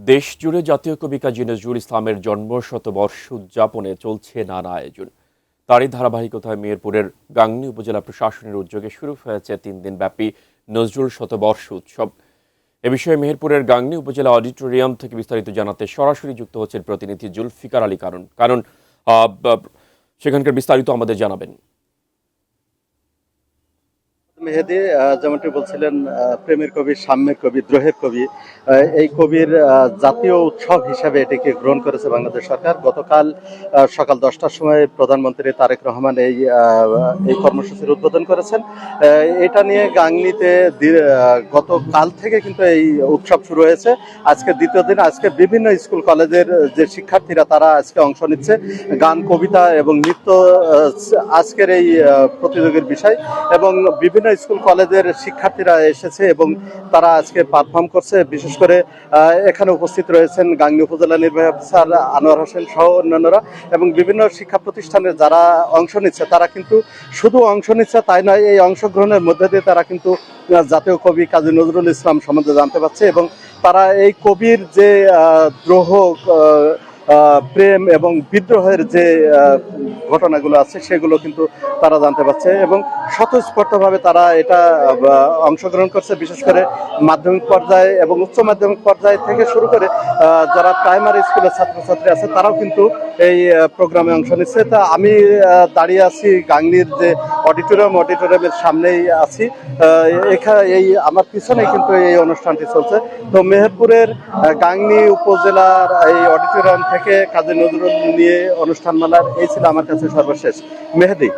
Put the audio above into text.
দেশ জুড়ে জাতীয় কবি কাজী নজরুল ইসলামের জন্মশতবর্ষ উদযাপনে চলছে নানা আয়োজন। তারই ধারাবাহিকতায় মেহেরপুরের গাংনী উপজেলা প্রশাসনের উদ্যোগে শুরু হয়েছে ৩ দিনব্যাপী নজরুল শতবর্ষ উৎসব। এ বিষয়ে মেহেরপুরের গাংনী উপজেলা অডিটোরিয়াম থেকে বিস্তারিত জানাতে সরাসরি যুক্ত হচ্ছেন প্রতিনিধি জুলফিকার আলী কারণ সেখানকার বিস্তারিত আমাদের জানাবেন। মেহেদী যেমনটি বলছিলেন, প্রেমের কবি, সাম্যের কবি, দ্রোহের কবি, এই কবির জাতীয় উৎসব হিসাবে এটিকে গ্রহণ করেছে বাংলাদেশ সরকার। গতকাল সকাল 10টার সময় প্রধানমন্ত্রী তারেক রহমান এই কর্মসূচির উদ্বোধন করেছেন। এটা নিয়ে গাংনীতে গতকাল থেকে কিন্তু এই উৎসব শুরু হয়েছে। আজকে দ্বিতীয় দিন। আজকে বিভিন্ন স্কুল কলেজের যে শিক্ষার্থীরা তারা আজকে অংশ নিচ্ছে। গান, কবিতা এবং নৃত্য আজকের এই প্রতিযোগের বিষয়, এবং বিভিন্ন স্কুল কলেজের শিক্ষার্থীরা এসেছে এবং তারা আজকে পারফর্ম করছে। বিশেষ করে এখানে উপস্থিত রয়েছেন গাংনী উপজেলা নির্বাহী অফিসার আনোয়ার হোসেন সহ অন্যান্যরা, এবং বিভিন্ন শিক্ষা প্রতিষ্ঠানের যারা অংশ নিচ্ছে তারা কিন্তু শুধু অংশ নিচ্ছে তাই নয়, এই অংশগ্রহণের মধ্যে দিয়ে তারা কিন্তু জাতীয় কবি কাজী নজরুল ইসলাম সম্বন্ধে জানতে পারছে, এবং তারা এই কবির যে দ্রোহ, প্রেম এবং বিদ্রোহের যে ঘটনাগুলো আছে সেগুলো কিন্তু তারা জানতে পারছে, এবং স্বতঃস্ফূর্তভাবে তারা এটা অংশগ্রহণ করছে। বিশেষ করে মাধ্যমিক পর্যায়ে এবং উচ্চ মাধ্যমিক পর্যায়ে থেকে শুরু করে যারা প্রাইমারি স্কুলের ছাত্রছাত্রী আছে তারাও কিন্তু এই প্রোগ্রামে অংশ নিচ্ছে। তা আমি দাঁড়িয়ে আছি গাংনীর যে অডিটোরিয়ামের সামনেই আছি। এখানে আমার পিছনেই কিন্তু এই অনুষ্ঠানটি চলছে। তো মেহেরপুরের গাংনী উপজেলার এই অডিটোরিয়াম থেকে কাজী নজরুল নিয়ে অনুষ্ঠানমালার এই ছিল আমার কাছে সর্বশেষ। মেহেদী।